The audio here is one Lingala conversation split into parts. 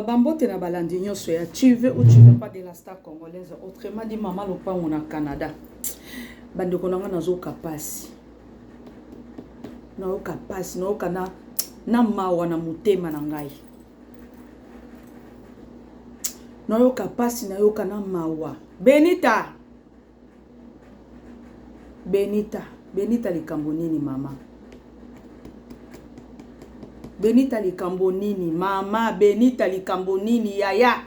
Bambote na balandi nyonso ya tu veux ou tu veux pas de la star congolaise. Autrement dit maman lopango na Canada. Bandeko nanga nazo kapasi. Na o kapasi na o kana na mawa na mutema na ngai. Na yo kapasi na yo kana mawa. Benita. Benita likambo nini mama? Benita likambo nini mama? Benita likambo nini yaya?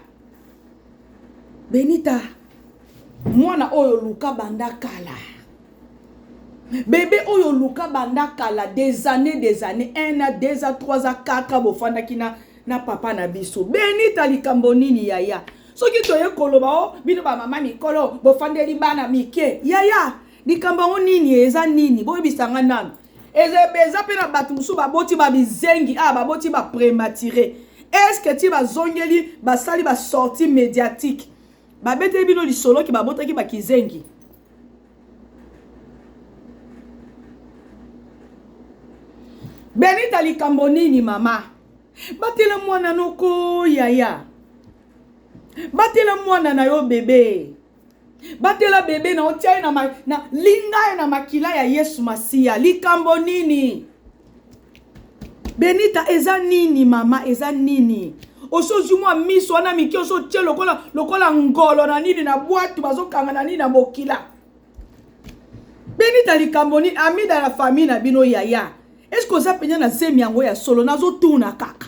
Benita mwana oyo luka banda kala. Bébé oyo luka banda kala des années 1 à 2 à 3 à 4 bofanda kina na papa na biso. Benita likambo nini yaya? Soki toye koloba o bino ba mama mikolo bofandeli bana mike. Yaya likambo nini eza nini? Boye bisanga nanu. Eza pe na batu musu baboti ba bizengi baboti ba prématuré. Est-ce que tu vas zongeli ba sali ba sortie médiatique? Ba bete bino li solo ki babota ki ba kizengi. Benita likambo nini mama? Batela mwana noko yaya. Batela mwana na yo bébé. Batela bébé na otia na linga na makila ya Yesu Masia. Likambo nini? Benita eza nini mama? Eza nini? Osozi mwa miso wana miki oso tie lokola ngolo na nini na boîte bazokanga na nini na mokila. Benita likambo nini? Ami dans la famille na bino yaya. Est-ce que ça penya na zemi yango ya solo nazo tuna kaka?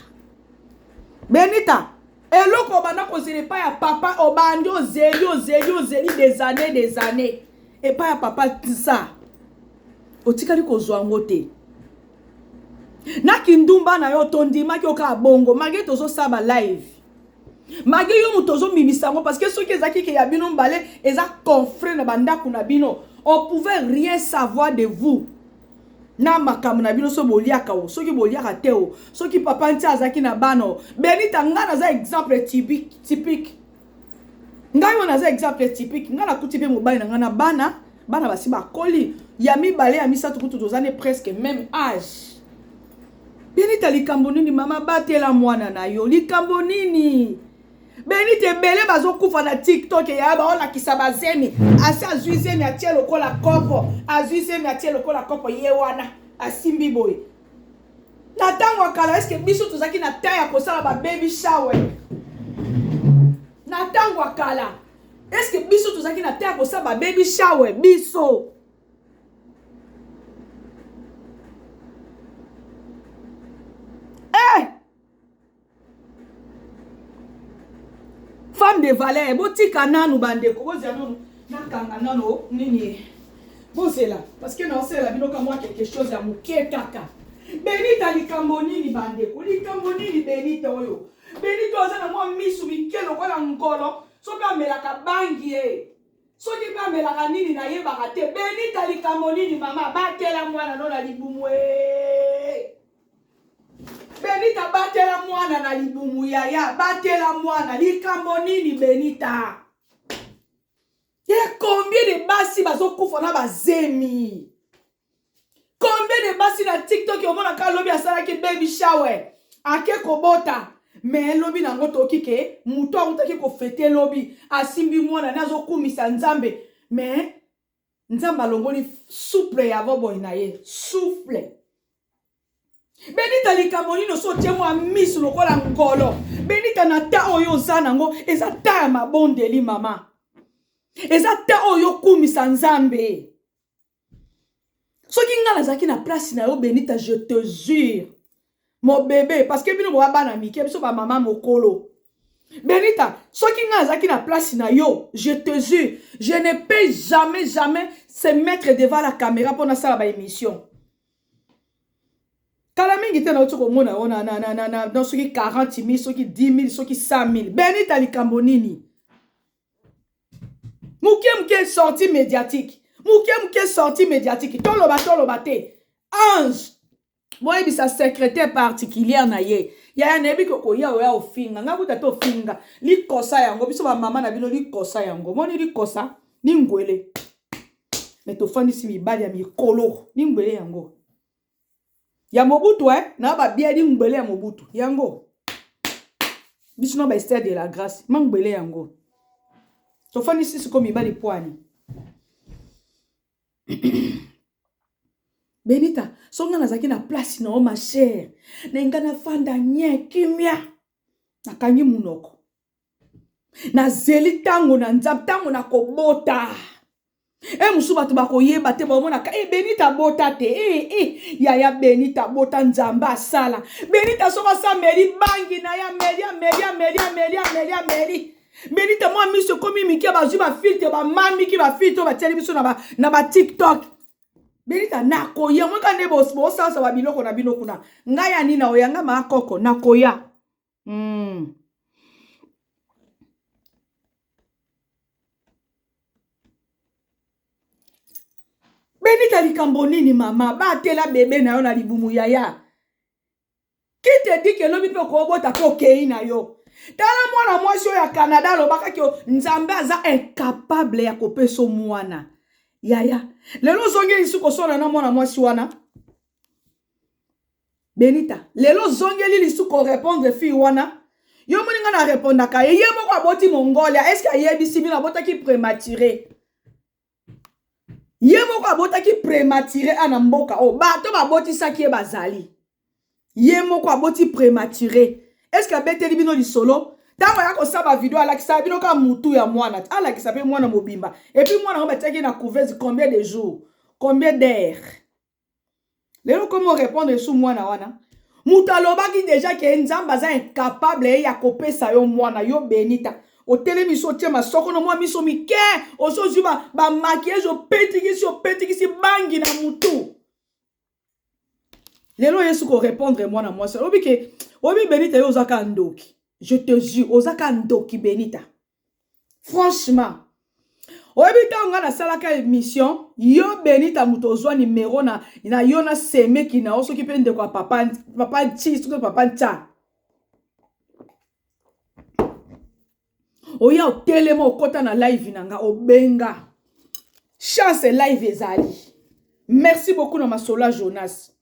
Benita eloko bana ko zele pa ya papa obandi ozeli des années et pas ya papa ça otikali ko zwango te na kindumba na yo tondima ki oka bongo mage tozo saba live mage yo mutozo mimisango parce que soki ezaki ke ya bino mbale eza confrère na banda kuna bino on pouvait rien savoir de vous. Na makamu na bino so boliaka o soki boliaka te o soki papa nti azaki na bano Benita ngana za exemple typique ngai wana za exemple typique ngana kuti pe mobali na ngana bana basi bakoli ya mibale ya misatu kutu tozane presque même âge. Benita likambo nini mama? Batela mwana na yo likambo nini? Benita ebele bazokufa na TikTok ya baola kisaba zemi asi azuizemi atie lokola kopo azuizemi atie lokola kopo ye wana asimbi boy na tango akala. Est-ce que biso tozaki na taya kosala ba baby shower na tango akala? Est-ce que biso tozaki na taya kosala ba baby shower biso? Femme de valeur, botika nanu bandeko, bozia nanu nakanga nanu nini. Bozela parce que non c'est la bino comme moi quelque chose ya muke kaka. Benita likambo nini bandeko? Likambo nini Benita oyo? Benita ozana mwa misu mikelo kola ngolo, soki amelaka bangi soki amelaka nini na yebaka te. Benita likambo nini mama? Batela mwana nona libumu Benita batela mwana na libumu yaya. Batela mwana likambo nini Benita? Combien de basi bazokufa na bazemi? Combien de basi na TikTok yomona ka lobi asala ki baby shower ake kobota mais lobi na ngoto kike muto akutaki ko fete lobi asimbi mwana nazo kumisa nzambe mais nzamba longoli souple ya bobo na ye souple. Benita likambo nino so temo a misu lokola ngolo. Benita na ta oyo zanango eza ta mabondeli mama. Eza ta oyo kumisa nzambe. Soki ngala zaki na place na yo Benita, je te jure mon bébé parce que bino boba na mike biso ba mama mokolo. Benita soki ngala zaki na place na yo, je te jure je ne peux jamais se mettre devant la caméra pour na sala ba émission. Kala mingi te na otoko mona ona na soki 40 000 soki 10 000 soki 100 000. Benita likambo nini? Muke sortie médiatique. Muke sortie médiatique. Toloba te. Ange. Moi bisa secrétaire particulière na ye. Ya nebi koko ya ofinga. Nga kuta to finga. Li kosa yango biso ba mama na bino li kosa yango. Moni li kosa ni ngwele. Mais to fandi si mibali ya mikolo ni ngwele yango. Ya Mobutu na ba bia di ngwele ya Mobutu. Yango. Bisous ba Esther de la grâce. Mangbele yango. Tofani sisi ko mibali poani. Benita, songa nazaki na place na o ma chère. Na ngana fanda nye kimia. Na kanyi munoko. Na zeli tango na nzab tango na kobota. Musu batu bako yeba te ba mona ka Benita bota te. Ya Benita bota nzamba sala. Benita soka sa meri bangi na ya meri. Benita moi miso komi miki ba juba filtre ba mami ki ba filtre ba tele biso na ba TikTok. Benita nakoya mwa kande bo sasa ba biloko na bino kuna. Ngaya nina oyanga makoko nakoya. Benita likambo nini mama batela bebe na yo na libumu yaya. Qui te dit que lobi pe ko bota ko kei na yo? Tala mwana mwasi ya Canada lo baka ki nzambe aza incapable ya kopeso mwana. Yaya. Lelo zonge lisuko sona na mwana mwasi wana. Benita, lelo zonge li lisuko répondre fi wana. Yo moninga na répondre ka ye moko aboti Mongolia. Est-ce que yebisi bina bota ki prématuré? Ye moko abota ki prématuré ana mboka. Oh, bato baboti saki e bazali. Ye moko aboti prématuré. Est-ce que beteli bino li solo? Tango ya ko saba video ala kisa bino ka mutu ya mwana. Ala kisa pe mwana mobimba. Et puis mwana ngomba teki na couveuse combien de jours? Combien d'heures? Lelo comment répondre sous mwana wana? Mutu alobaki déjà que nzamba za incapable ya kopesa yo mwana yo Benita. O telemiso tia masoko no mwa miso mike. O so juba ba maquillage o petikisi bangi na mutu. Lelo yesu ko répondre mwana mwasi. Obi Benita yo ozaka ndoki. Je te jure, ozaka ndoki Benita. Franchement. Obi tanga na salaka émission, yo Benita mutozwa numéro na yo na seme ki na oso ki pende kwa papa nti, suko papa nta. Oya otelema okota na live nanga obenga. Chance live ezali. Merci beaucoup na masola Jonas.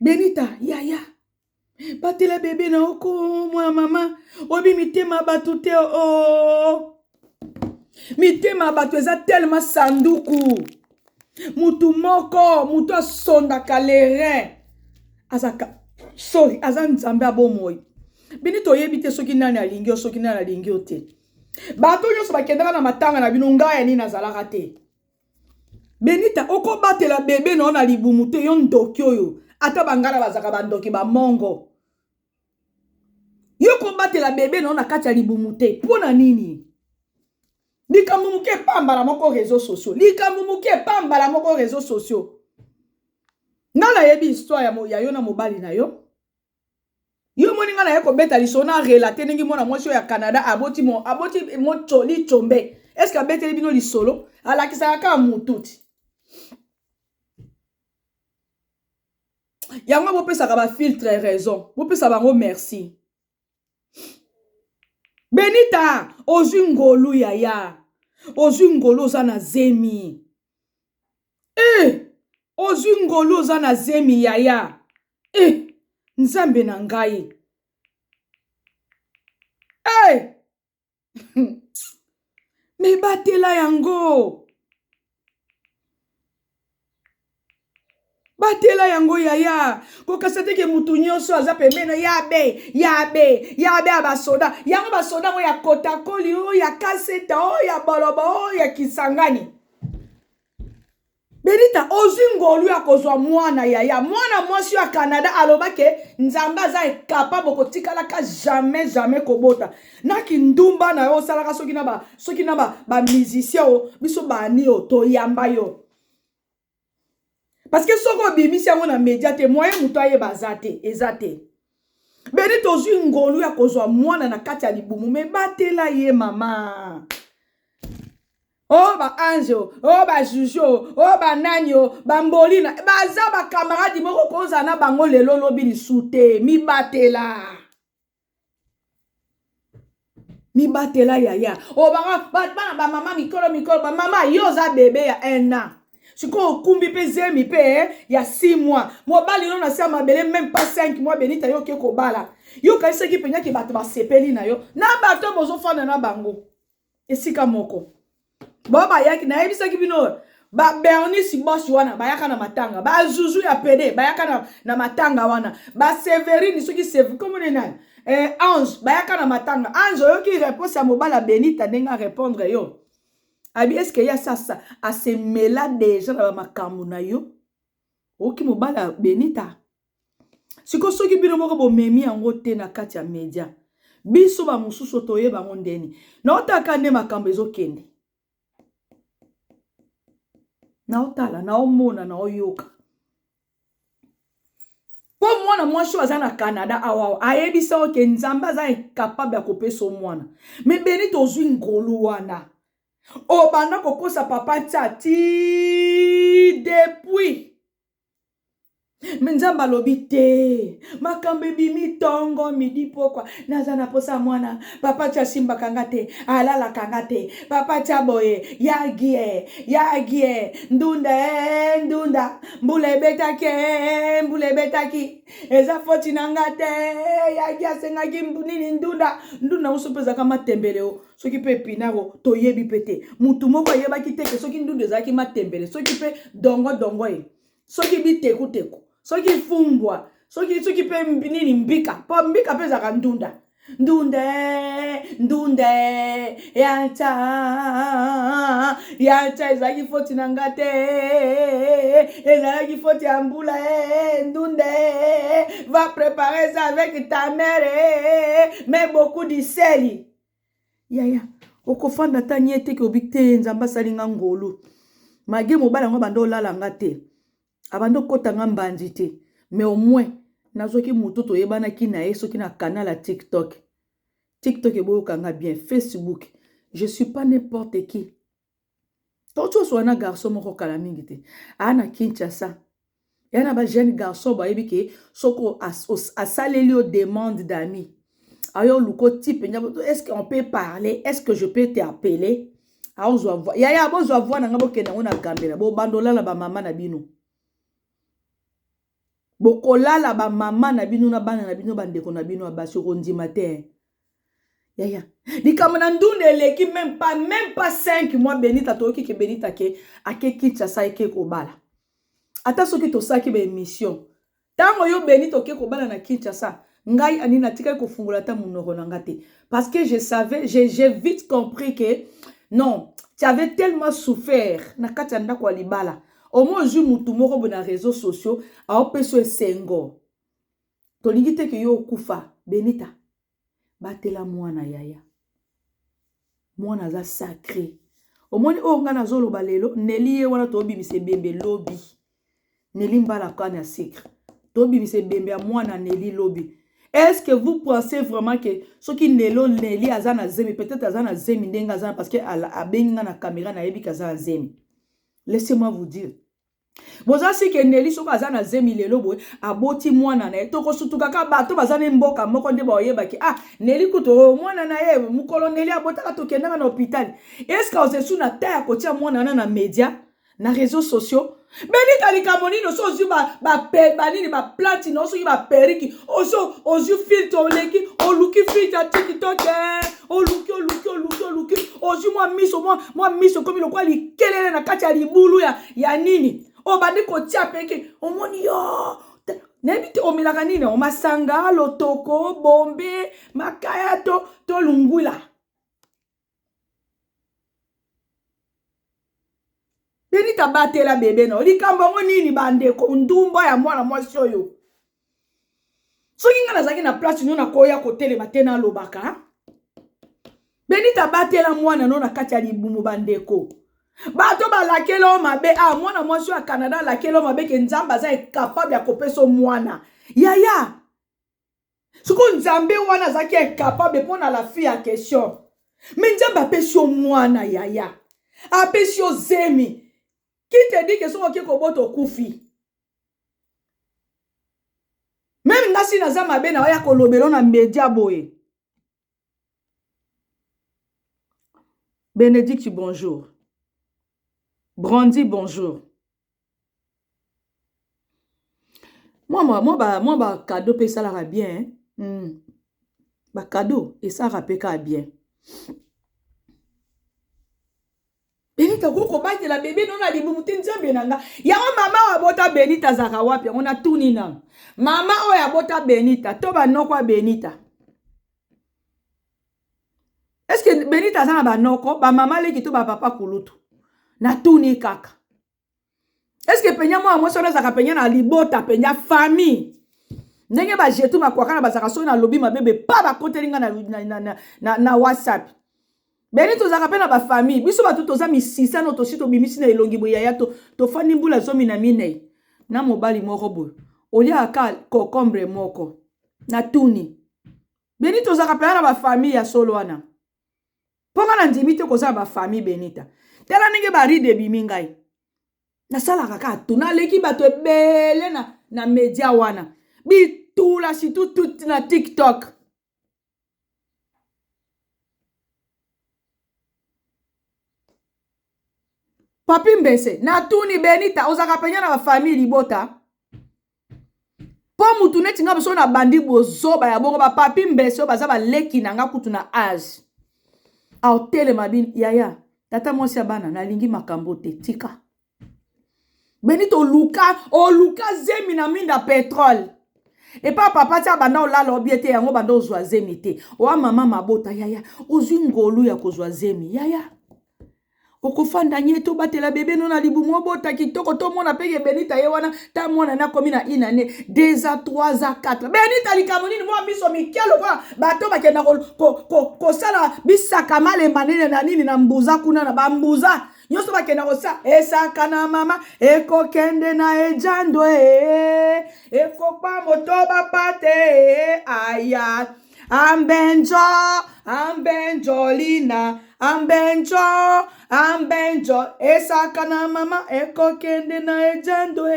Benita, yaya. Batela bébé na oko mwa mama. Obi mitema batute mitema batu eza tellement sanduku. Mutu moko, mutu asonda kalerin. Azaka sorry, azan nzambe abomoi. Benita oyebite soki nani alingi soki nani alingi te. Bato nyonso bakendaka na matanga na bino ngaya nini nazalaka te. Benita oko batela bébé na libumu te yo ndoki oyo. Ata bangala bazaka bandoki ba mongo. Yo kombatela bébé na kati ya libumu te. Pona nini? Likambo muke pambala moko réseaux sociaux. Likambo muke pambala moko réseaux sociaux. Ngala yebi histoire ya yo na mobali na yo. Yo moninga na yeko beta lisona relater ningi mona mwasi ya Canada aboti mo choli chombe. Est-ce que beteli bino lisolo? Ala kisaka ka mututi. Yango bo pesa ka ba filtre raison. Bo pesa bango merci. Benita, ozungolu yaya. Ozungolu zana zemi. Ozungolu zana zemi yaya. Nzambe na ngai. Me batela yango. Batela yango yaya. Kokasate ke mutu nyonso aza pemeno yabe abasoda. Yango basoda o ya kotakoli o ya kaseta o ya boloba o ya Kisangani. Benita ozingolu ya kozwa mwana yaya. Mwana mwasi ya Canada alobake nzamba za capable kotikala ka jamais kobota. Naki ndumba na yo salaka soki na ba musicien o biso bani o to yamba yo. Parce que soko bimisi yango na média te moyen muto aye bazate ezate. Benita ozingolu ya kozwa mwana na kati ya libumu me batela ye mama. Oh ba anjo, oh ba jujo, oh ba nanyo, ba mbolina, baza ba camarade moko koza na bango lelo lobi lisute, mi batela yaya. Oh ba mama mikolo, ba mama yoza bébé ya 1 an. Siko kumbi pe zemi pe ya 6 mois. Moi bali non na sa mabele même pas 5 mois Benita yo ke ko bala. Yo ka seki penya ki bato ba sepeli na yo. Na bato bozo fana na bango. Esika moko. Bo ba yaki na yebisa ki bino ba Bernie si boss wana ba yaka na matanga. Ba Zuzu ya PD ba yaka na matanga wana. Ba Severine soki Severine comment on est Ange ba yaka na matanga. Ange yo ki réponse à mobala Benita denga répondre yo. Abi est-ce qu'il y a ça à se mêler déjà dans ma kamuna yo? Oki mobala Benita. Siko soki bino moko bo memi yango te na kati ya media. Biso ba mususu toye ba ngondeni. Na otaka nde makambo ezokende. Na otala na omona na oyoka. Po mwana mwasi aza na Canada awa ayebisa oke nzambe aza incapable ya kopesa mwana. Me Benita ozwi ngolu wana. Obanda kokosa papa ti depuis. Menzamba lobi te. Makambe bimi tongo midi pokwa. Nazana posa mwana. Papa tia simba kangate. Alala kangate. Papa tia boye. Yagie. Ndunda. Mbule betaki. Eza foti nangate. Yagie asengaki nini ndunda. Ndunda usopeza kama tembele o. Soki pe pinaro to yebi pete. Mutu moko yeba kiteke. Soki ndunda zaki matembele. Soki pe dongo e. Soki bi teku. Soki fumbwa, soki pe nini mbika, po mbika pe zaka ndunda. Ndunde, yata, ezaki foti nangate, ezaki foti ambula, ndunde, va préparer ça avec ta mère, mets beaucoup de sel. Yaya, okofanda ta nyete ke obikte nzamba salinga ngolu. Mage mobala ngo bando lala ngate. Abando kota ngambandi te. Mais au moins, nazoki mututo yebana ki na yeso ki na canal à TikTok. TikTok e boyo kanga bien. Facebook. Je suis pas n'importe qui. Toto so na garçon moko kala mingi te. Ana Kinshasa. Yana ba jeune garçon ba yebi ke soko asaleli o demande d'amis. Ayo luko type est-ce qu'on peut parler? Est-ce que je peux t'appeler? Aozo voir. Yaya bozo voir na ngabo kena ona gambela. Bo bandola la ba mama na bino. Bokolala ba mama na bino na bana na bino bandeko na bino abasi rondi matin. Yaya. Likamana ndunde eleki même pas 5 mois Benita toki ke Benita ke ake Kinshasa eke kobala. Ata soki to saki ba émission. Tango yo Benita ke kobala na Kinshasa, ngai anina tika ko fungula ta munoko na ngate parce que je savais, j'ai vite compris que non, tu avais tellement souffert na kati anda kwa libala. Au moins, je mutu moko bona réseaux sociaux, a opeso esengo. Tolingi te ke yo kufa, Benita. Batela mwana yaya. Mwana za sacré. Au moins, o nga na zolo balelo, neli ye wana tobi mise bembe lobi. Neli mbala kanya sikre. Tobi mise bembe a mwana neli lobi. Est-ce que vous pensez vraiment que ce qui nelo neli azana zemi, peut-être azana zemi ndenga azana parce que a benga na caméra na yebi kazana zemi. Laissez-moi vous dire. Boza si ke neli soko azana zemi lelo boy aboti mwana na toko sutuka ka bato bazana mboka moko nde boyeba ki neli kuto mwana na ye mukolo neli abota to kenda na hôpital. Est-ce que ozesu na ta ko tia mwana na média na réseaux sociaux? Benita likamoni no so zu ba nini ba plati no so ba periki ozu filtre oleki oluki filtre TikTok oluki ozu moi miso comme le quoi li kelele na kati ya libulu ya nini o bandi ko tia peke omoni yo nebite omilaka nini o masanga lotoko bombe makaya to lungula. Benita batela bebe no likambo ngo nini bande ko ndumba ya mwana mwasi oyo soki nga nazaki na place no na koya kotele matena lobaka Benita batela mwana no na kati ya libumu bandeko bato balakelo mabe mwana mwasi ya Canada lakelo mabe ke nzamba za capable ya kopeso mwana yaya soko nzambe wana zaki capable pona la fille à question mais nzamba pesio mwana yaya apesio zemi. Qui te dit que son qui koboto kufi? Même nasi naza mabe na ya kolobelo na media boy. Bénédicte bonjour. Brandy bonjour. Moi, cadeau peut ça la bien. Ba cadeau et ça rappelle bien. Benita koko bate la bébé non a libu mutinza benanga. Ya mama abota Benita zaka wapi on a tuni na. Mama o ya bota Benita to ba noko Benita. Est-ce que Benita zana ba noko ba mama le kito ba papa kulutu. Na tuni kaka. Est-ce que penya moi sona zaka penya na libota penya famille. Ndenge ba jetu makwaka na bazaka so na lobby ma bébé pa ba kotelinga na WhatsApp. Benito zaka pe na ba famille biso ba tuto za misisa no to sito bimisi na elongi boya ya to fani mbula zomi na minei na mobali moko boy olia aka kokombre moko na tuni Benito zaka pe na ba famille ya solo wana ponga na ndimite ko za ba famille Benita tela nenge ba ride bimingai na sala kaka tuna leki bato ebele na media wana bitula situ tout na TikTok. Papi mbese, na tuni Benita, ozaka penya na ba famille libota. Po mutu neti nga beso na bandi bozoba ya bongo ba papi mbese baza ba leki na nga kutu na age. Au tele mabini, yaya, tata mwasi ya bana, na lingi makambo te, tika. Benita oluka zemi na minda petrole. E pa papa tia banda olala obiete yango banda ozwa zemi te. Owa mama mabota, yaya, ozwi ngolu ya kozwa zemi, yaya. Okofanda nyeto batela bébé non na libu mo bota kitoko to mona pege Benita ye wana ta mona na komi na inane 2 à 3 à 4 Benita likamonini mo biso mikelo kwa bato bakenda ko sala bisaka male manene na nini na mbuza kuna na bambuza nyoso bakenda ko sa esaka na mama eko kende na ejando eko pa motoba pate aya ambenjolina ambenjo esaka na mama eko kende na ejando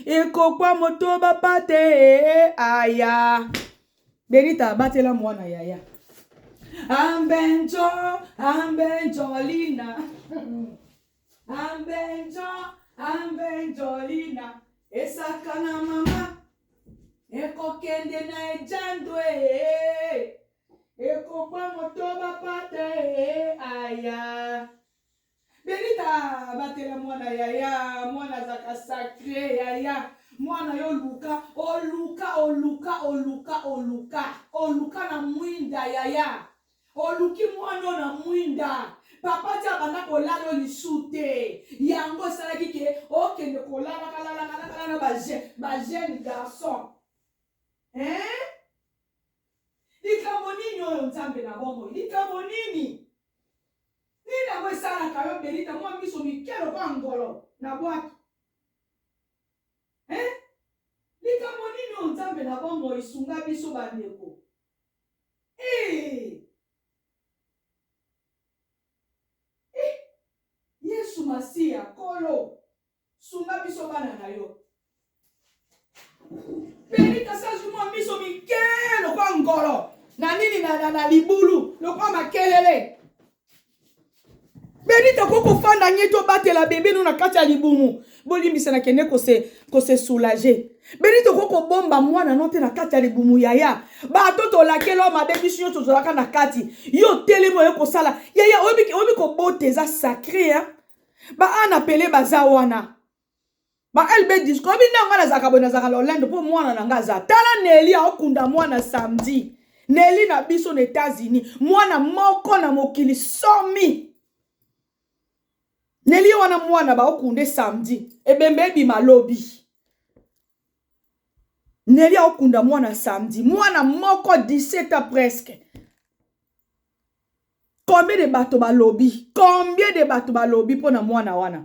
eko kwa motoba pate aya Benita batela mwana yaya ambenjolina ambenjolina esaka na mama eko kende na ejando eko kwa motoba pate aya Benita batela mwana yaya mwana zaka sacré yaya mwana yo oluka na mwinda yaya oluki mwana na mwinda papa tia banda kolala lisute yango salaki ke okende kolala kala na ba jeune garçon likambo nini oyo nzambe na bongo likambo nini nina mwe sala kayo Benita mwa miso mikelo kwa ngolo na bwaki likambo nini oyo nzambe na bongo isunga biso bandeko Yesu Masia kolo sunga biso bana na yo Benita sazu mwa miso mikelo kwa ngolo na nini na libulu lokwa makelele Benita koko fanda nyeto batela bébé no na kati ya libumu bolimbisa na kende ko se soulager Benita koko bomba mwana no te na kati ya libumu yaya bato to lakelo mabe biso nyoto to laka na kati yo telemo yo kosala yaya obi ko boteza sacré ba ana pele baza wana ba elbe disco obi na ngana zaka bona zaka lolendo po mwana na ngaza tala Nelly okunda mwana samedi Nelly na biso na États-Unis mwana moko na mokili somi Nelly wana mwana ba okunde samedi ebembe bi malobi Nelly okunda mwana samedi mwana moko 17 ans presque combien de bato balobi pona mwana wana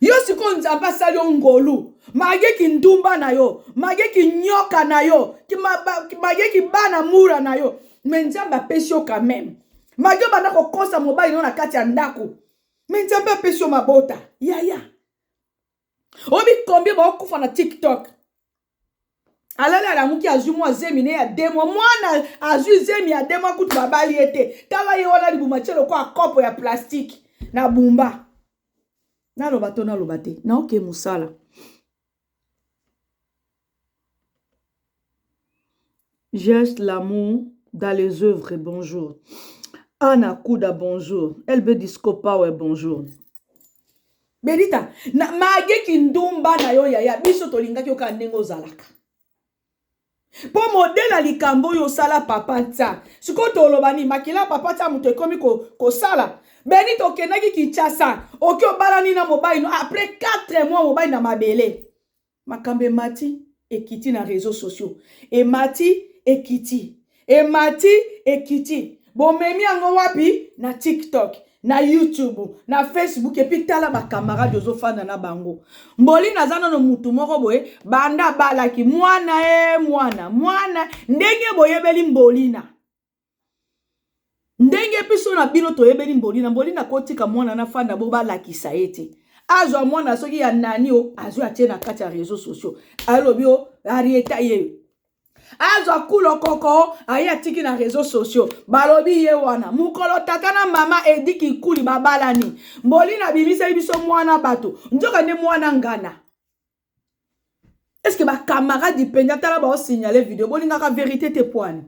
yo siko nzamba sali ngolu mageki ndumba na yo mageki nyoka na yo mageki bana mura na yo menjamba pesio quand même magyo bana ko kosa mobile no na kati ya ndako menjamba pesio mabota yaya obi combien ba okufa na TikTok alala la muki azumu azemi ne ya demo mwana azu zemi ya demo kutu babali ete tala ye wana libuma chelo kwa kopo ya plastique na bumba Na lobato na lobate. Na oke musala. Geste l'amour dans les œuvres, bonjour. Anna Kouda, bonjour. Elbe Discopa, ouais, bonjour. Benita, na mage kindumba na yo yaya, biso tolinga kyo kandengo zalaka. Po modela likambo yo sala papa tsa. Siko tolobani, makila papa tsa muto ekomi ko sala. Benita okenaki Kinshasa, oki obalani na mobile no, après 4 mois mobile na mabele. Makambe mati, ekiti na réseaux sociaux. Et mati, ekiti. Et mati, ekiti. Bon, memi ango wapi na TikTok, na YouTube, na Facebook, et puis tala ba camarade yozo fanda na bango. Mboli nazana no mutu moko boye, banda balaki, mwana, ndenge boye beli mbolina. Ndenge piso na bino to yebeli mbolina, mbolina kotika mwana na fanda bo balaki saete. Azo mwana soki ya nani o, azo atie na kati ya réseaux sociaux. Alobi o, arieta ye. Azo kulo koko aya tiki na réseaux sociaux balobi ye wana mukolo tata na mama ediki kuli babalani mboli na bimisa biso mwana bato njoka ne mwana ngana. Est-ce que ba camarade penya tala ba signaler vidéo bolinga ka vérité te poane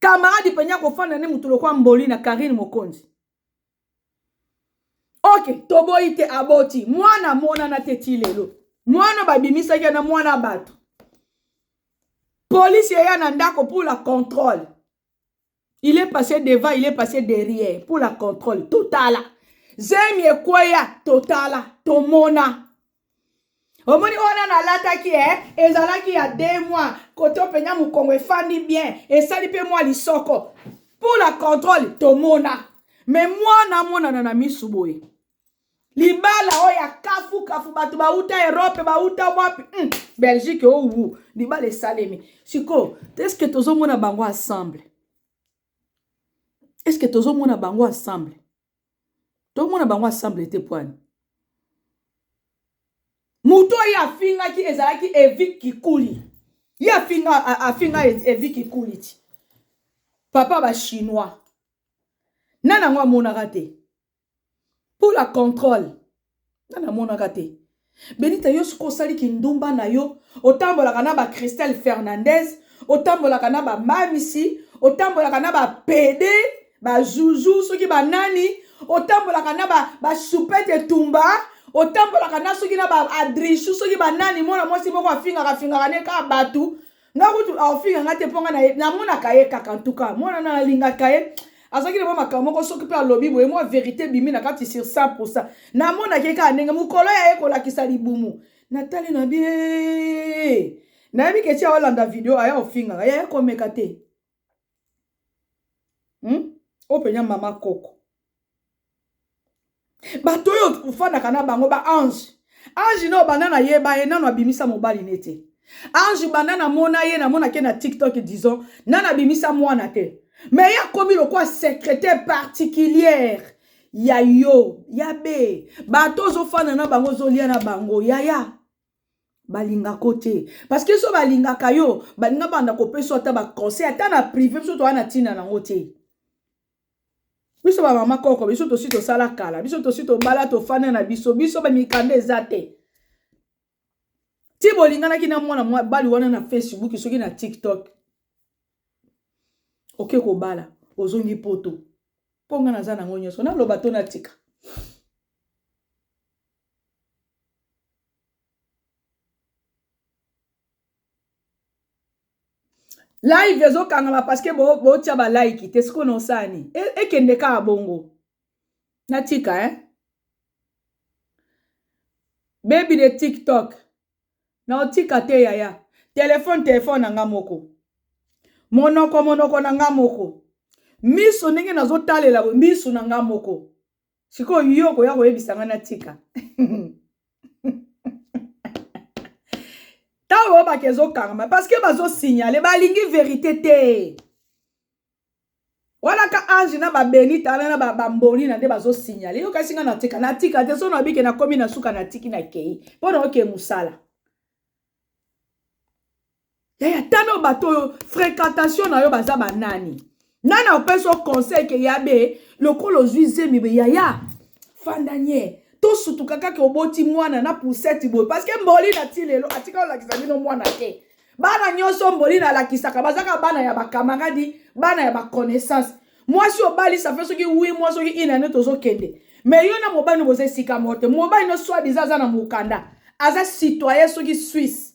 camarade penya ko fana ne mutulo kwa mboli na Karine Mokonzi. Ok toboite aboti mwana mona na tetilelo mwana ba bimisa ya na mwana bato. Police est en andako pour la contrôle. Il est passé devant, il est passé derrière pour la contrôle totale. Zemie kwaya totala tomona. Omoni ona na lataki ezalaki ya 2 mois koto penya mukongo fandi bien et sali pe moi lisoko pour la contrôle tomona. Mais moi na mona na misuboye. Libala oya kafu batu bauta Europe bauta wapi Belgique ou libala salemi siko est-ce que tozo mona bango ensemble est-ce que tozo mona bango ensemble to mona bango ensemble te poane muto ya finga ki ezalaki evi kikuli ya finga afinga evi kikuli ti papa ba chinois nana ngwa mona rate pour la contrôle. Nana mona kate. Benita yo suko sali kindumba na yo. Otambola kana ba Christelle Fernandez. Otambola kana ba Mamisi. Otambola kana ba PD. Ba Zouzou. Soki ba nani. Otambola kana ba Choupette Tumba. Otambola kana soki na ba Adrichou. Soki ba nani. Mona mwasi moko afinga kane ka batu. Nga kutu afinga ngate ponga na mona kaye kakantuka. Mona na linga kaye. Azaki ne mama kamoko s'occuper à lobby boye moi vérité bimi na kati sur 100%. Na mona keka nenga mukolo ya eko la kisali bumu. Natali na bi. Na bi ke tia wala video aya ofinga ya eko mekate. Openya mama koko. Bato yo ufana kana bango ba ange. Ange no banana yeba ye nano abimisa mobali nete. Ange banana mona ye na mona ke na TikTok disons nana bimisa mwana te. Mais il y a comme le secrétaire particulière. Ya yo, ya be. Bato zo fana na bango zo lia na bango. Ya. Balinga kote. Parce que so balinga kayo, balinga banda ko peso ata ba conseil ata na privé so to ana tina na ngote. Biso ba mama koko, biso to sito sala kala, biso to sito bala to fana na biso ba mikande zate. Ti bolinga na kina mwana bali wana na Facebook soki na TikTok. Ok ko bala ozongi poto ponga na zana ngonyo so na lobato na tika live ezo kangama parce que bo tia ba like te sko no sani e kende ka bongo na tika baby de TikTok na tika te yaya téléphone nga moko monoko na nga moko miso ndenge nazo talela miso na nga moko siko yoko ya koyebisanga na tika tawo ba kezo kangama parce que bazo signaler ba lingi vérité te wala ka ange na ba Benita na ba mboli na nde bazo signaler yo kasinga na tika te so na bike na komi na suka na tiki na kei pona oke musala. Yaya tano bato fréquentation na yo baza banani. Nana opeso conseil ke yabe lokolo zuize mibe yaya fandanye to sutu kaka ke oboti mwana na poussette boy parce que mboli na tilelo atika la kisabino mwana te bana nyonso mboli na la kisaka bazaka bana ya ba camarade bana ya ba connaissance moi si obali ça fait soki oui moi soki ina ne tozo kende mais yo na mobali boze sika mote mobali no soit disant za na mukanda aza citoyen soki Suisse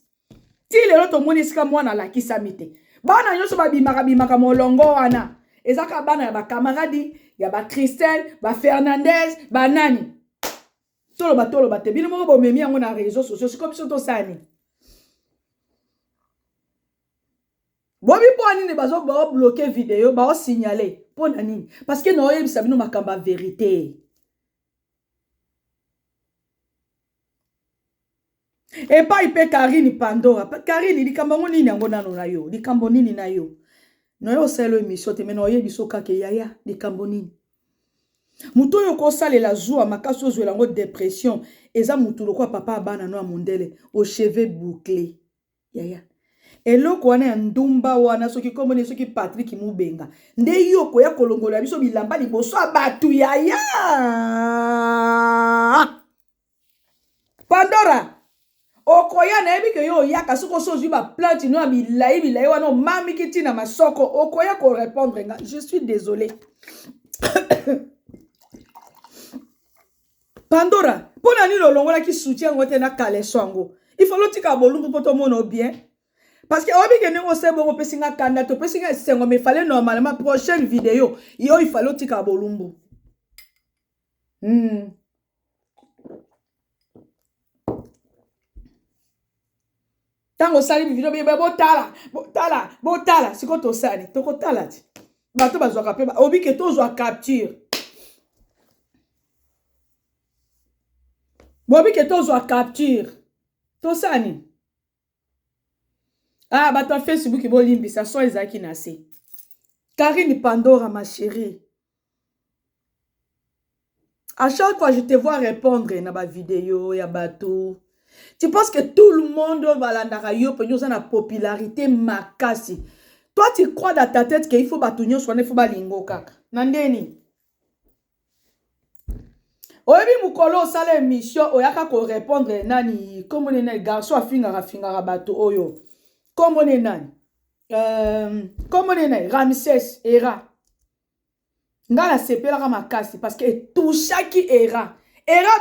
tilelo to moni sika mwana la kisamite bana nyonso bimaka molongo wana ezaka bana ya ba camarade ya ba Christelle ba Fernandez ba nani tolo ba te bino mo bo memi yango na réseaux sociaux c'est comme ça to sani bobi po nini bazo ba bloquer vidéo ba signaler po nani parce que no yebisa bino makamba vérité et pas ipe Karine Pandora Karine likambo nini yango nano na yo likambo nini na yo no yo selo émission te mais no yebiso kake yaya likambo nini mutu oyo kosalela zuwa makasi ozwela yango dépression eza mutu lokwa papa abana no ya mondele au cheveux bouclé yaya eloko wana ya ndumba wana soki komoni soki Patrick Mubenga nde yo koya kolongola biso bilamba liboso ya batu yaya Pandora okoya na yebi ke yo yaka soko sozwi ba plante no ya bilayi wana mami kiti na masoko okoya ko répondre nga je suis désolé Pandora, pona ni longola ki soutien ngote na kaleso yango. Il faut lotika bolumbu poto mono bien. Parce que obi ke nengo se bongo pesinga kanda to pesinga sengo mais fallait normalement prochaine vidéo yo il faut lotika bolumbu. Tango sali vidéo be botala siko to sali to ko tala ti. Bato bazwa kapé obi ke to zwa capture. Bobi que tozo a capture. To sani. Ah, bah ton Facebook est bon limbi, ça soit Isaki Nassé. Karine Pandora, ma chérie. À chaque fois, je te vois répondre dans ma vidéo, ya bateau. Tu penses que tout le monde va l'andara yo, pour nous la popularité makasi. Toi, tu crois dans ta tête qu'il faut batunyo soit ne faut balingo kaka. Nandeni. Oyebi mukolo sala émission oyaka ko répondre nani comme on est garçon afingara bato oyo comme on est nani comme on est Ramsès Era ngala sepela makasi parce que tout chaque era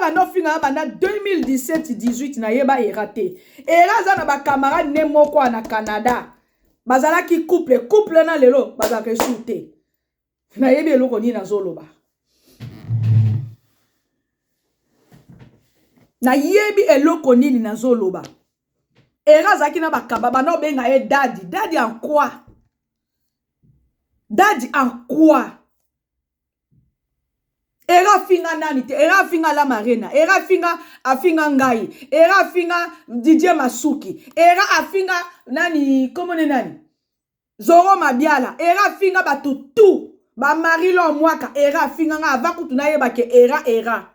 bando fingara banda 2017-18 na yeba era te era za na ba camarade ne moko na Canada bazala ki couple na lelo bazaka shooter na yebi eloko ni na zoloba na yebi eloko nini na zoloba era zaki na bakaba bana benga e daddy en quoi era finga nani te era finga la marina era finga afinga ngai era finga DJ Masuki era afinga nani komone nani Zoro Mabiala era finga batutu ba Marilo Mwaka era finga nga avakutu na yeba ke era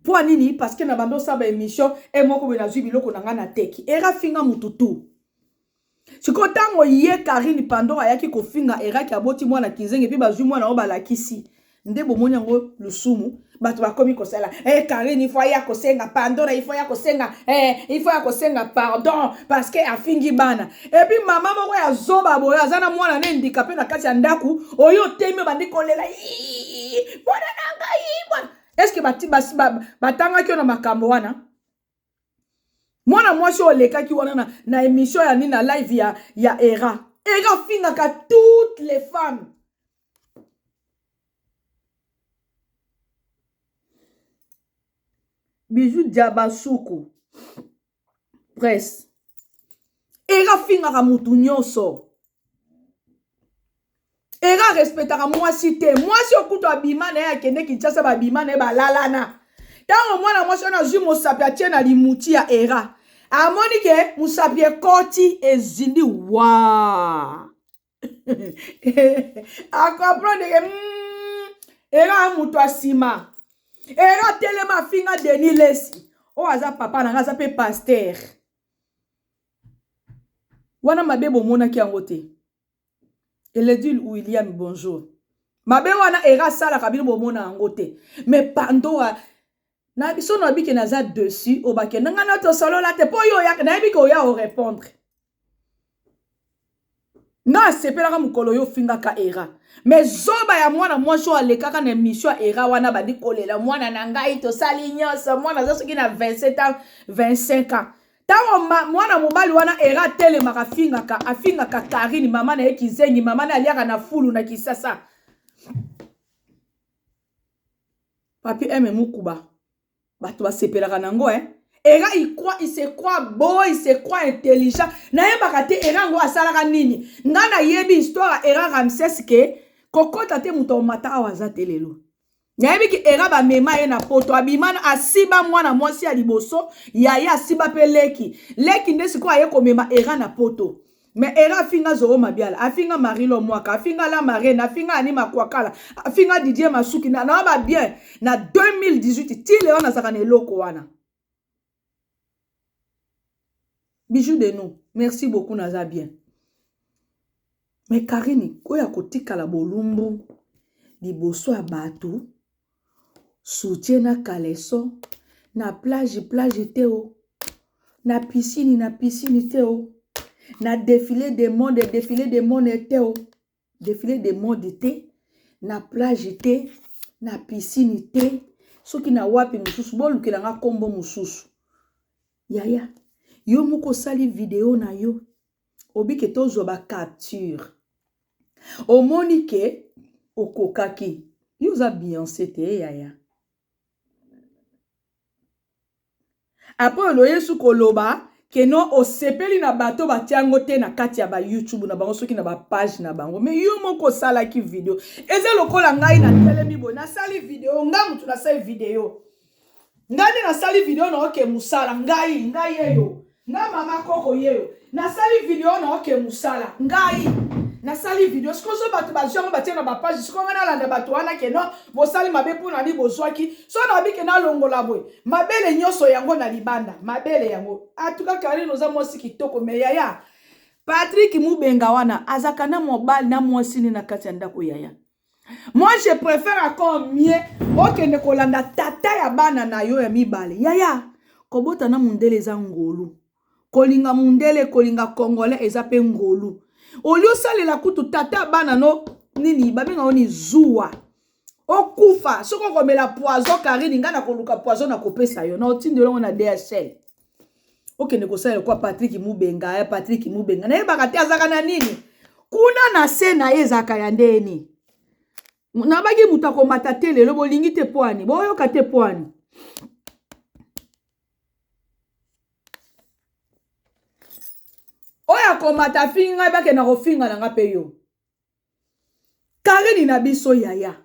pour nini parce que na bando sa ba émission et moko be na zwi biloko na nga na teki era finga mututu siko tango ye Karine Pandora yaki ko finga era ki aboti mwana kizenge puis bazwi mwana o balakisi nde bomoni yango lusumu bato bakomi kosala Karine il faut ya kosenga Pandora il faut ya kosenga pardon parce que afingi bana et puis maman moko ya zoba boya azana mwana ne ndika pe na kati ya ndaku oyo temi bandi kolela bwana nanga bwana. Est-ce que batanga kyo na makambo wana? Mwana mwasi oleka ki wana na émission ya nina live ya era. Era finga ka toutes les femmes. Bijou Diabasuku. Presse. Era finga ka mutu nyonso. Era respectera mwasi te. Mwasi okuto abima na ya kende Kinshasa ba bima na ba lalana. Tango mwana mwasi na zwi mosapi atie na limuti ya era. Amoni ke mosapi ekoti ezindi wa. A comprendre que era mutu asima. Era telema finga Denis Lesi. O aza papa na aza pe pasteur. Wana mabebo mona ki yango te. Eledil William bonjour. Mabe wana era sala kabino bomona yango te. Mais Pandora Na biso no biki naza dessus obake nanga na to solo la te po yo ya na biki oya o répondre. Na sepelaka mukolo yo fingaka era. Mais zoba ya mwana mwasho alekaka na émission era wana badi kolela mwana na ngai to sali nyonso mwana za soki na 27 ans 25 ans. Tango mwana mobali wana era tele maka afingaka Karine mama na ekizengi mama na aliaka na fulu na kisasa. Papi eme mukuba. Bato ba sepelaka nango Era il se croit beau, il se croit intelligent. Na yeba te era ngo asalaka nini. Ngana yebi histoire era Ramsès ke kokota te muto mata awaza telelo. Na yebi ki era ba mema ye na poto abimana asiba mwana mwasi ya liboso yaya asiba pe leki. Leki ndesi ko aye komema era na poto. Mais era finga zoro mabiala, afinga Marilo Mwaka, afinga la marraine, afinga Anima Kwakala, afinga Didier Masuki na ba bien na 2018 ti le wana zakane loko wana. Bijou de nous. Merci beaucoup naza bien. Mais Karine, koya kotika la bolumbu liboso ya bato soutien na kaleso na plage teo na piscine teo na défilé de monde teo défilé de monde te na plage te na piscine te soki na wapi mususu bolukela nga kombo mususu yaya yo moko sali video na yo obi ke tozo ba capture omoni ke okokaki yo za Beyoncé te yaya apolo yesu koloba ke no osepeli na bato batiango te na kati ya ba YouTube na bango soki na ba page na bango mais yo moko sala ki video eza lokola ngai na telemi bo na sali video nga mutu na sali video ngani na sali video na oke musala ngai yeyo nga mama koko yeyo na sali video na oke musala ngai na sali video sikozo bato bajango batia na ba page siko ngana landa bato wana ke no bo sali mabe pona ni bozwaki so na bike na longola boy mabele nyoso yango na libanda mabele yango atuka Karine oza mwasi kitoko me yaya Patrick Mubenga wana azakana mobali na mwasi ni na kati ya ndako yaya. Moi je préfère encore mieux okende kolanda tata ya bana na yo ya mibale yaya kobota na mundele za ngolu kolinga mundele kolinga congolais eza pe ngolu olio salela kutu tata bana no nini babenga oni zuwa okufa soko komela poison Karine ngana koluka poison na kopesa yo na otindelo na DSL okende kosalela kwa Patrick Mubenga na yebaka te azaka na nini kuna na se na ezaka ya ndeni na bagi mutako mata lelo bolingi te poani boyoka te poani oya komata finga bake na kofinga na ngape yo Karine na biso yaya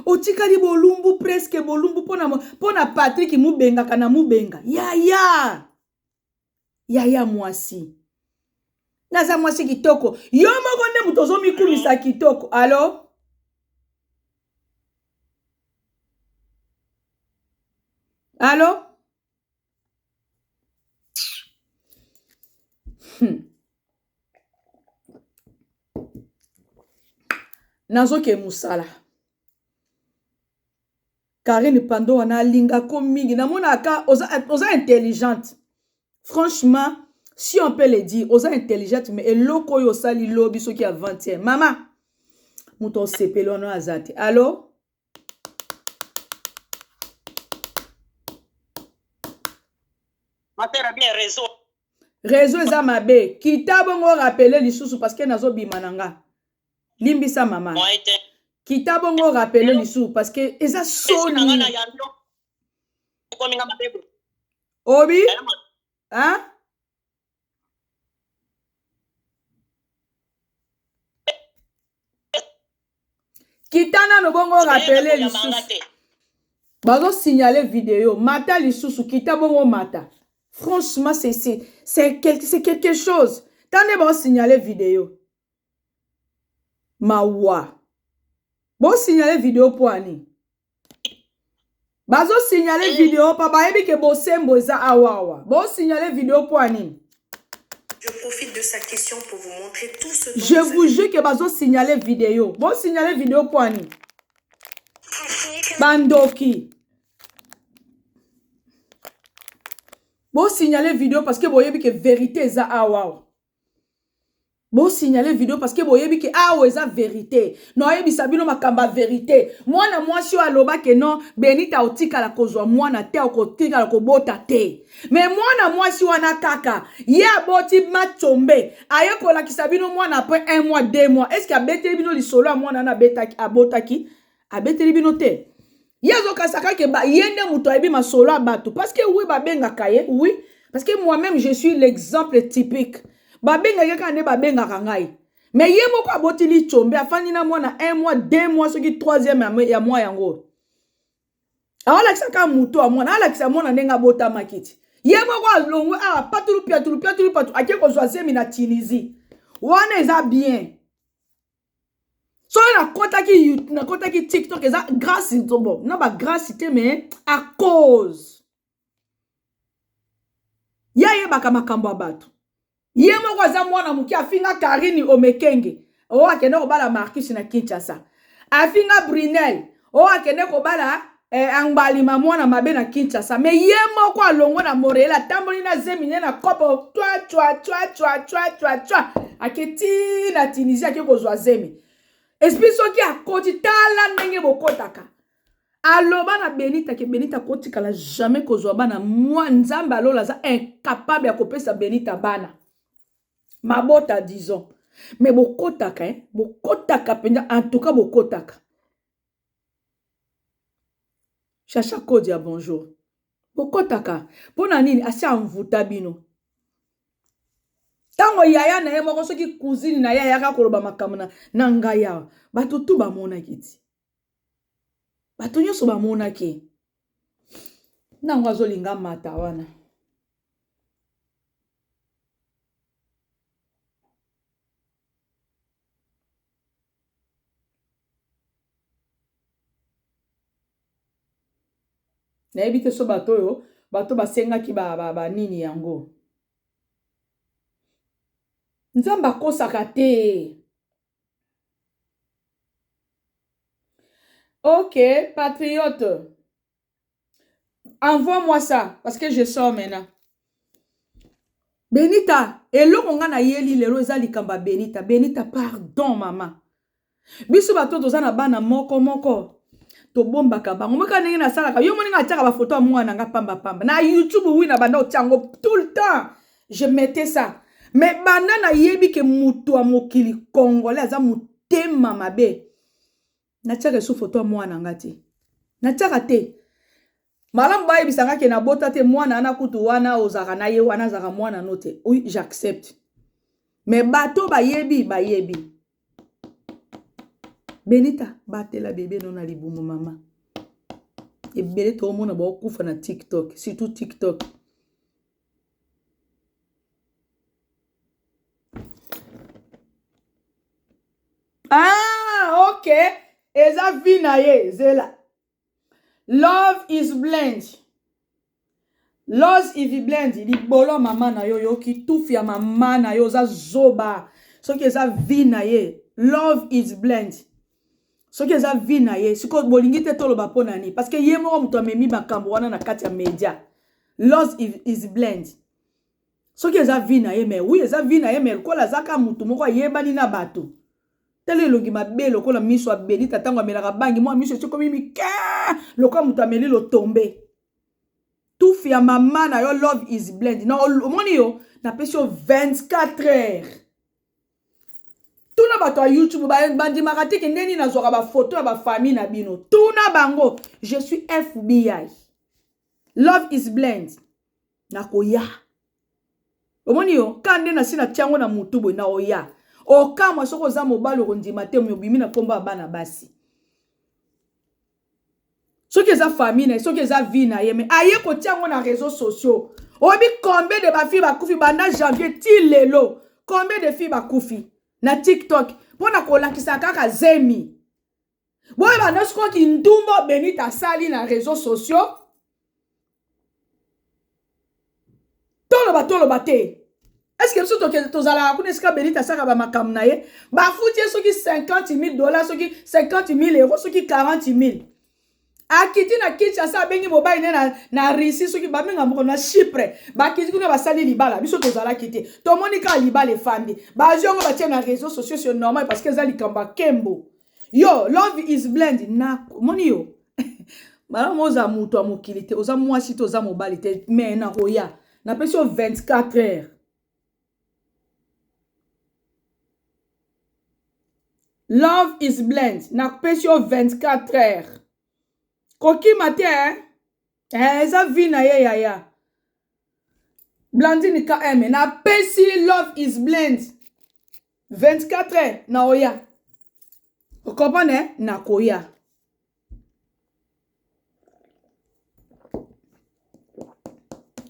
otikali bolumbu presque bolumbu pona Patrick Mubenga kana Mubenga yaya mwasi naza mwasi kitoko yo moko nde mutozo mikumisa kitoko alo nazoke musala Karine pando wana linga ko mingi na monaka oza intelligente franchement si on peut le dire oza intelligente mais eloko yo sali lobi soki a 20e mama muto sepelo no azate allo matera bien réseau eza mabe kitabo ngo rappeler lisusu parce que nazo bimananga limbisa mama kitabo ngo rappeler lisusu parce que eza soni obi hein kitana no bongo rappeler lisusu bazo signaler vidéo mata lisusu kitabo ngo mata franchement c'est quelque chose tane ba signaler vidéo mawa bo signaler vidéo poani bazo signaler vidéo pa ba yebi ke bo sembo za awawa bo signaler vidéo poani. Je profite de sa question pour vous montrer tout ce dont je vous jure que bazo signaler vidéo bo signaler vidéo poani bandoki Bon signaler vidéo parce que boyebi que vérité eza awa. Bon signaler vidéo parce que boyebi que awa eza vérité. Non yebi sabino makamba vérité. Mwana mwasi wa loba ke non Benita otika la kozwa mwana te okotika la kobota te. Mais mwana mwasi wana kaka ya boti machombe ayeko la kisabino mwana après 1 mois 2 mois. Est-ce qu'il a bete bino lisolo a mwana na betaki abotaki abete bino te? Yazo kasaka ke ba yende muto ebi masolo abato parce que oui ba benga kaye oui parce que moi-même je suis l'exemple typique. Ba benga yaka ne ba benga kangai. Mais yemo ko aboti li chombe afani na mwana 1 mois 2 mois soki 3e ya mois yango. Awala kisaka muto a mwana ala kisa mwana nenga bota makiti. Yemo ko alongo a patulu piatulu patu akeko zoazemi na Tunisie. Wana eza bien. So na kota ki TikTok eza grâce bon na ba grâce mais à cause ya yebaka makambo abato yemo kwa za mwana muki afinga Karine Omekenge o akende ko bala Marcus na Kinshasa afinga Brunel o akende ko bala angbali mwana mabe na Kinshasa mais yemo kwa longo na Morela tamboli na zemine na kopo twa aketi na Tunisie akeko zwa zemi. Esprit soki akoti tala ndenge bokotaka. Aloba na Benita ke Benita kotika la jamais kozwa bana mwa nzamba lola za incapable ya kopesa Benita bana. Mabota disons. Mais bokotaka bokotaka penda en tout cas bokotaka. Chacha Kodia bonjour. Bokotaka pona nini asia mvuta bino. Tango yaya na yemo soki cousine na yaya ka koloba makamuna na ngaya bato tu ba mona kiti bato nyoso ba mona ke na ngwazo linga mata wana na ebite so bato yo bato basenga ki ba nini yango Nzamba kosaka te. Ok, patriote. Envoie-moi ça, parce que je sors maintenant. Benita, elo konga na yeli lelo eza likamba Benita. Benita, pardon, maman. Biso bato tozana bana moko. To bomba kaba. Ngomeka nenge na salaka. Yo moninga tiaka ba photo mwana nga pamba. Na YouTube oui na banda otiango tout le temps. Je mettais ça. Mais banda na yebi ke mutu a mokili congolais aza mutema mabe. Na tiaka su photo mwana ngati. Na tiaka te. Malam baye bisanga ke na bota te mwana ana kutu wana ozaka na ye wana zaka mwana note. Oui, j'accepte. Mais bato bayebi. Benita, batela bébé non na libumu mama. Et bele to mona ba okufa na TikTok, surtout TikTok. Ah, ok. Eza vinaye, zela. Love is blind. Love is blind. Li bolo mama na yo ki tufi ya mama na yo za zoba. So ki eza vinaye. Love is blind. So ki eza vinaye. Siko bolingi te tolo ba ponani. Parce que ye mo mto amemi makambo wana na kati ya media. Love is blind. So ki eza vinaye me. Oui, eza vinaye me. Kola zaka mutu moko yebani na bato. Tele longi mabe lokola miso a Benita tango amelaka bangi moi miso tiko mimi ka lokola mutu ameli lo tombe tout fi ya mama na yo love is blind na omoni yo na pesi yo 24 heures tuna bato ya YouTube bandi makatiki ndeni na zoka ba photo ya ba famille na bino tuna bango je suis FBI love is blind na koya omoni yo kande na sina tiango na mutu boy na oya Okama soko za mobalo kondima te mobimi na komba bana basi. Soki eza famille na soki eza vie na ye mais aye ko tiango na réseaux sociaux. Obi combien de ba filles bakufi banda janvier ti lelo. Combien de filles bakufi na TikTok pona ko lakisa kaka zemi. Boye bana soko ki ndumbo Benita sali na réseaux sociaux. Tolo bate. Est-ce que vous avez dit que Benita saka ba makam na ye ba fouti soki $50,000 soki $50,000 soki $40,000 akiti na Kinshasa bengi mobali na Russie soki bamenga moko na Chypre bakiti kuna basali libala biso tozala kiti to monika libala efandi bazongo batie na réseaux sociaux c'est normal parce que za likamba kembo yo love is blind na moni yo bala moza muto amokili te oza mwasi to za mobali te mais na roya na pesi 24 heures love is blind na pesi 24 heures koki mate eza vi na ye yaya Blandine KM na pesi love is blind 24 heures na oya okopane na koya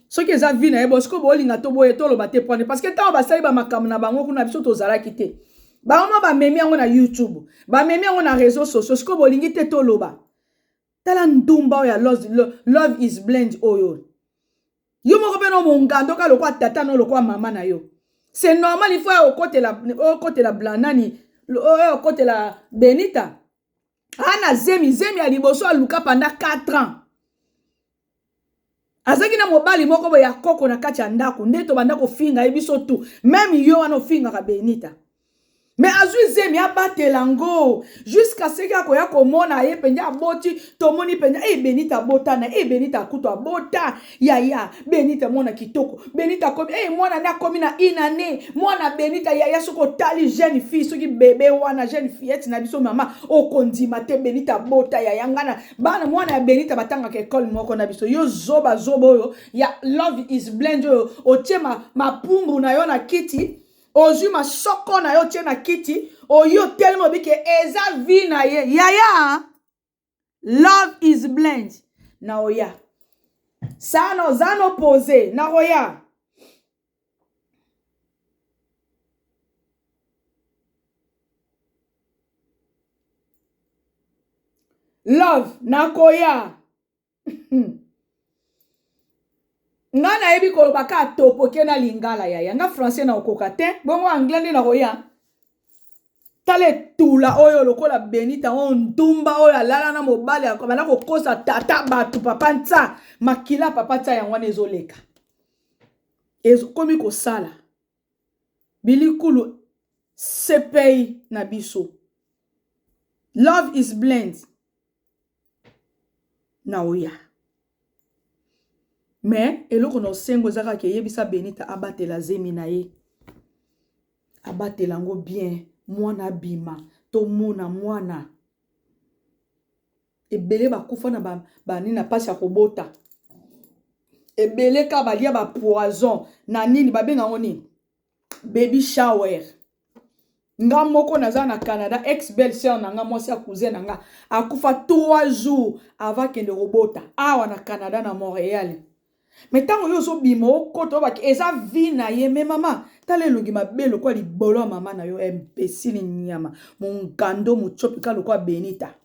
soki eza vi na ye bosiko bolinga to boye to loba te pone parce que tant basali ba makambo na bango kuna biso tozalaki te bango bamemi yango na YouTube bamemi yango na réseaux sociaux siko bolingi te to loba tala ndumba oya love is blind oyo yo moko pe no mongando ka lokwa tata no lokwa mama na yo c'est normal il faut au côté la blanani au côté la Benita ana zemi ya liboso aluka pendant 4 ans azaki na mobali moko bo ya koko na kati ya ndako ndeto banda ko finga ebiso tu même yo wana finga ka Benita mais azui zemi abatela ngo jusqu'à ce que akoya komona ye penja aboti tomoni penja Benita bota na Benita kuto abota ya Benita mona kitoko Benita komi mwana na komi na inane mwana Benita ya soko tali jeune fille soki bébé wana jeune fillette na biso mama okondima te Benita bota ya ngana bana mwana ya Benita batanga ke école moko na biso yo zoba yo ya love is blind yo ochema mapumbu na yo na kiti ozu ma soko na yo tie na kiti oyo tellement bike eza vi na ye yaya love is blind na oya sano zano pose na oya love na koya nga na yebi koloba ka topoke na lingala yaya nga français na okoka te bongo anglais ndi na koya tale tula oyo lokola Benita o ndumba oyo alala na mobali akobana kokosa tata batu papa nta makila papa nta yango wana ezoleka ezokomi kosala bilikulu sepei na biso love is blind na oya mais eloko no sengo zaka ke yebisa Benita abatela zemi na ye abatela ngo bien mwana bima to mona mwana ebele bakufa na bani na pasi ya kobota ebele ka balia ba poison na nini babenga ngo nini baby shower nga moko naza na Canada ex belle sœur nanga mwasi ya cousin nanga akufa 3 jours avant kende robota awa na Canada na Montréal. Mais tant que yo bima okoto baki eza vi na ye me mama tale lungi mabelo kwa libolo mama na yo imbécile nyama mon gando muchopi ka lokwa Benita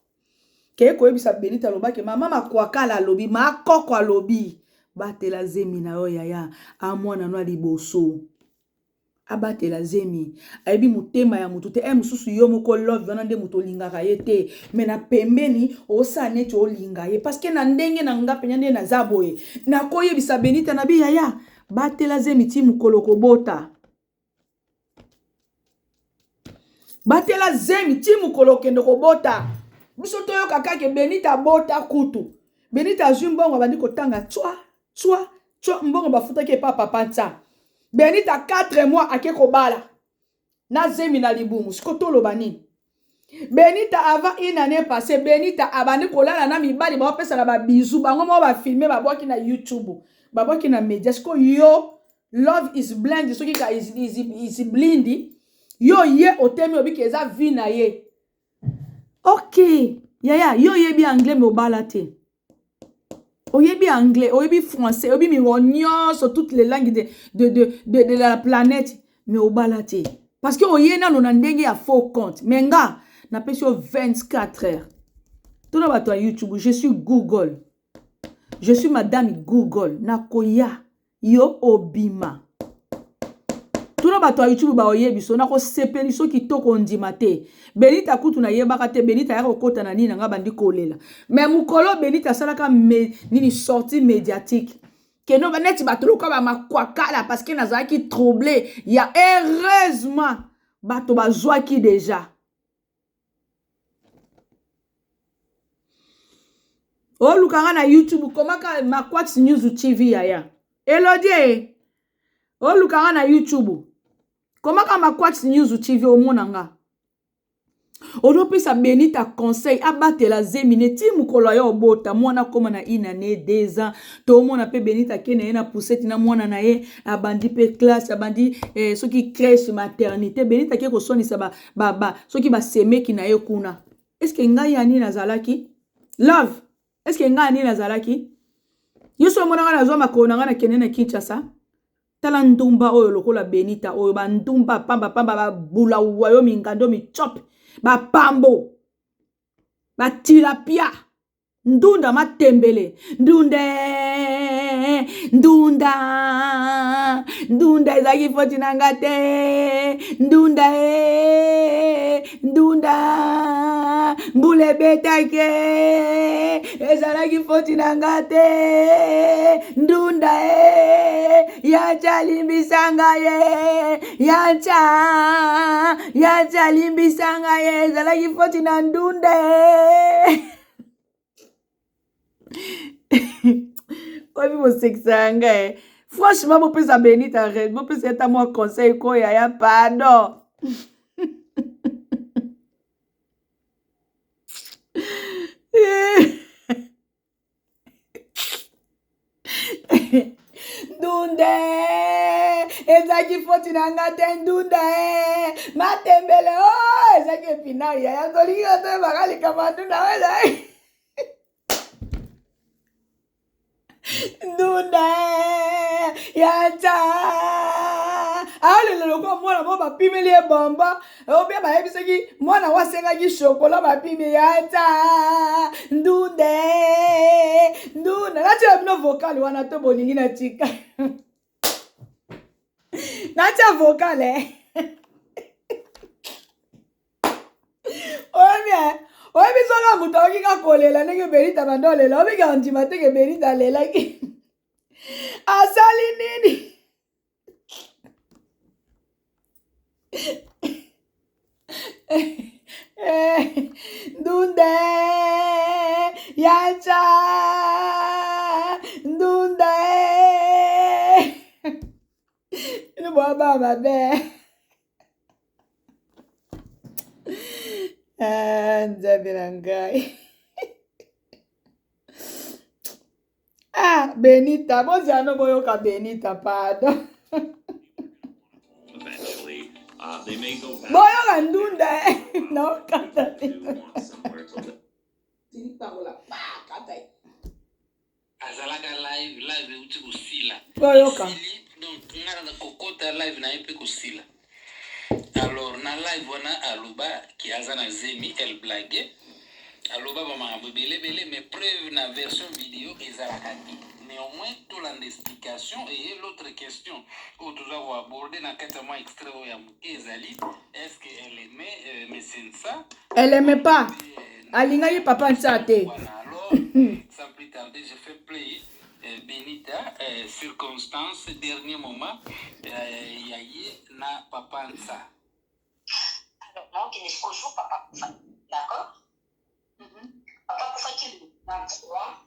ke ko yebisa Benita lobaki mama makwakala lobi makoko alobi batela zemi na yo yaya amwana no liboso abatela zemi ayebi mutema ya mutu te mususu yo moko love wana nde mutu olingaka ye te me na pembeni osa neti olinga ye parce que na ndenge na nga penya nde na zaboye na koyebisa Benita na bi yaya batela zemi ti mukolo kobota batela zemi ti mukolo kende kobota biso toyo kakake Benita bota kutu Benita zumbongo bandi kotanga tswa mbongo bafuta ke papa nta Benita 4 mois ake kobala na zemi na libumu sikoto lobani Benita avant une année passée Benita abandi kolala na mibali ba pesa na ba bizu bango mo ba filmer ba boki na YouTube ba boki na media siko yo love is blind soki ka is blind yo ye otemi obiki eza vi na ye OK yaya yo yebi anglais me obala te oyebi anglais, oyebi français, oyebi mironyon sur toutes les langues de la planète, mais au balate. Parce que oyena non ndenge ya faux compte. Menga na pesio 24 heures. Tout na toi YouTube, je suis Google. Je suis madame Google. Nakoya yo obima. Tout bato ya YouTube ba oyebi so na ko sepeli so kitoko ndima te. Benita kutu na yebaka te, Benita ya kokota na nini nga bandi kolela. Mais mukolo Benita salaka nini sortie médiatique. Que no baneti bato ko ba makwakala parce que nazaki troublé. Ya heureusement bato bazwaki déjà. Oh lukanga na YouTube komaka Makwatch News TV ya. Elodie. Oh lukanga na YouTube. Komaka Makwatch News TV omonanga. Odopesa Benita conseil abatela zemine ti mukolo ya obota mwana koma na inane 2 ans to mona pe Benita kene na poussette na mwana na ye abandi pe classe abandi soki crèche maternité Benita ke ko sonisa ba soki ba semeki na ye kuna. Est-ce que ngai ani nazalaki love? Est-ce que ngai ani nazalaki yoso mona na zo makona na kene na Kinshasa tala ndumba oyo lokola Benita oyo ba ndumba pamba ba bula wayo mingando mi chop ba pambo ba tilapia ndunda matembele ndunda ezaki foti nanga te ndunda mbule betake ezalaki foti nanga te ndunda yacha limbisanga ye yacha limbisanga ye ezalaki foti na ndunda obi mosekisanga franchement bopesa Benita arrête bopesa eta moi conseil koya ya pardon ndunde ezaki foti nanga te ndunde matembele ezaki epinari ya tolinga to bakalika mandunda wezai ndunda yacha alelelo ko mwana mo bapimeli ebomba obia bayebisaki mwana wasengaki shokola bapimi yacha ndunda natia bino vocal wana to bolingi na tika natia vocal oye bisoka mutu akika kolela ndenge Benita bandolela obika ndima teke Benita lelaki asali nini ndunde yacha ndunde ino baba mabe nzambe na ngai Benita bozano boyoka Benita pardon eventually they may go back boyoka ndunda no kata azalaka live uti kusila boyoka donc ngara na kokota live na epe kusila alors na live wana aloba ki azana zemi el blague aloba ba mambo belé mais preuve na version vidéo ezalaka ti néanmoins tout l'explication et l'autre question où tu vas aborder dans quatre mois extrait ya ezali est-ce que elle aimait mais c'est ça elle aimait pas alingaki papa ntsate alors sans plus tarder je fais play Benita circonstance dernier moment yaye na papa nsa alors moi qui ne suis toujours papa d'accord papa Koufaki le 23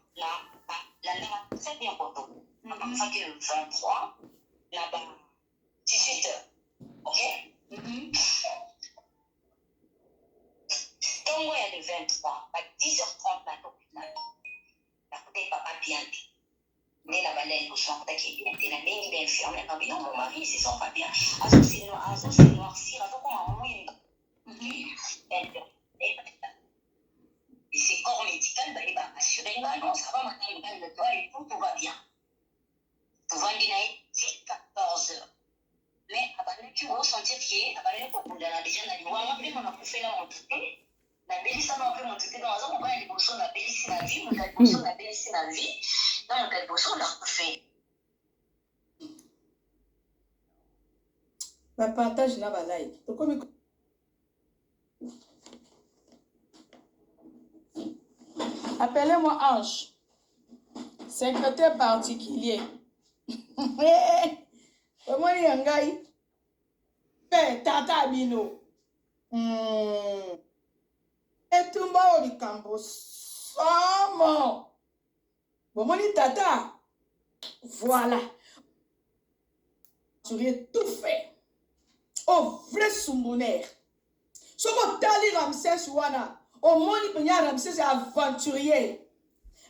l'année c'est bien pour tout papa Koufaki le 23 là-bas 18h ok donc moi il y a le 23 à 10h30 là côté papa bien mais la baleine au soir qui bien et la ligne bien fermée quand bien mon mari se sent pas bien c'est noircir à tout comment oui et c'est corps médical, il va assurer non, ça va maintenant, le toit et tout va bien. Pour vendre c'est 14 heures. Mais après, tu vas sentir qu'il y a déjà dans on a pu faire l'entité. La belle on a pu monter dans un moment, les bossons, la belle ici la vie, la bossons, la belle ici la vie. Donc, les bossons, on a pu faire. partage na ba like. Appelez-moi Ange. Secrétaire particulier. Comment il y a un gars? Tata Bino. Et tout le monde au campo. Samo. Bon, mon tata. Voilà. Tu as tout fait. Au vrai soumounère. Ce que Tali Ramsès Wana. Au monde, il y a Ramsès aventurier.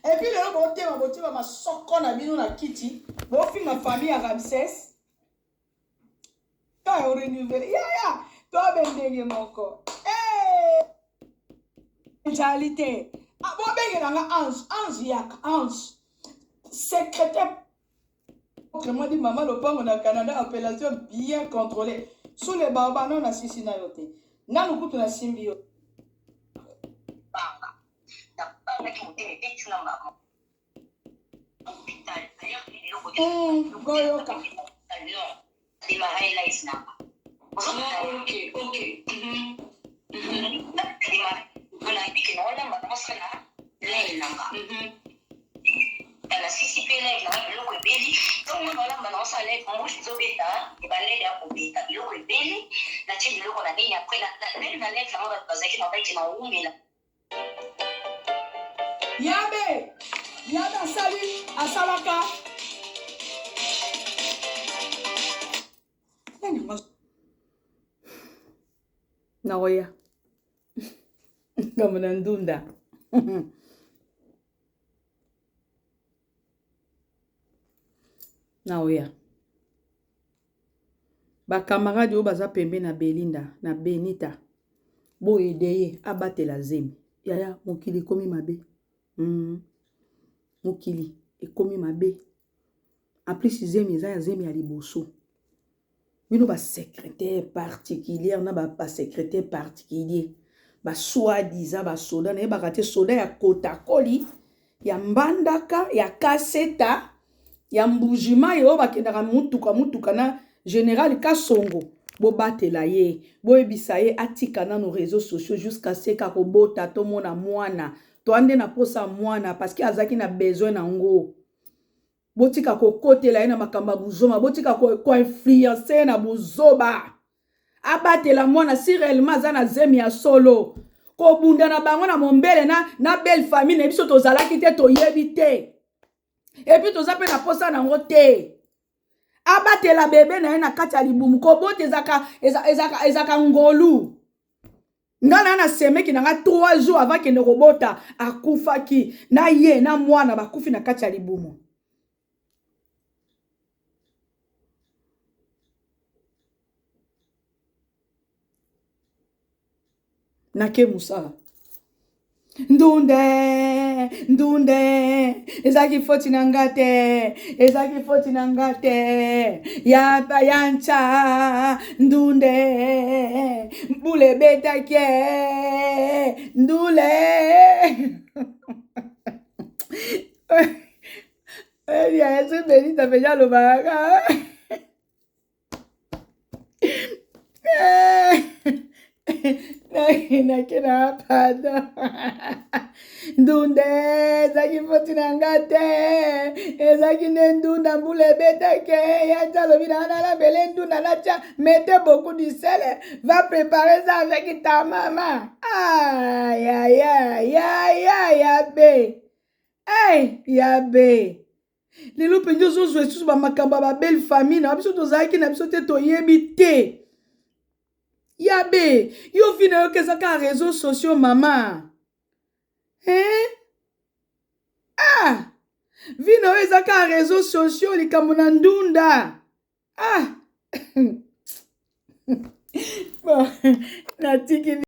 Et puis, le beauté, ma soko na bino na kiti. Bon, fin ma famille à Ramsès. Quand on renouvelle. Ya. Toi, ben, dengue, mon corps. Réalité. Ah, bon, ben, il y a un ange. Secrétaire. Autrement dit, maman, le pan, on a Canada, appellation bien contrôlée. Sous les barbares, non, on a sisi na yote. Nan, nous coûte la symbio. Goyoka. La CCP live na biloko ebeli ntongo balamba na osa live ngo ezobeta ebalele ya kobeta biloko ebeli na tie biloko na nini après na live nango bato bazalaki na baiti na umela Yabe asalaka na oya kama na ndunda na oya bakamaradi oyo baza pembe na Belinda na Benita boyede abatela zemi yaya mokili ekomi mabe mokili ekomi mabe en plus zemi eza ya zemi ya liboso bino basecrétaire particulière na basecrétaire particulier baswadiza basoda nayebaka te soda ya kotakoli ya mbandaka ya kaseta ya mbujima yo bakendaka mutuka na général Kasongo bobatela ye boyebisa ye atika na nos réseaux sociaux jusqu'à ce ka kobota to mona mwana to ande na posa mwana parce que azaki na besoin na ngo botika kokotela ye na makamba buzoma botika ko influencer na buzoba abatela mwana si réellement za na zemi ya solo ko bunda na bango na mombele na belle famille na biso tozalaki te toyebi te. Et puis toza pe na posa na ngo te abatela bebe na ye na kati ya libumu kobote ezaka ngolu ngana na semeki na nga 3 jours avant kende kobota akufaki na ye na mwana bakufi na kati ya libumu na ke musala ndunde ezaki foti na ngate yapa yancha ndunde mbule betake ndule ya Yesu Benita peja lo baga na kena pada ndunde ezaki foti na ngate ezaki nde ndunda mbule betake ya talo bina na bele ndunda na tia mettez beaucoup du sel va préparer ça avec ta maman yabe lelo penjo zo so ba makamba ba belle famille na biso tozaki na biso te toyebi te. Yabe, yo vina yo kezaka réseaux sociaux mama. Vina yo ezaka réseaux sociaux likambo na ndunda. Bon, natiki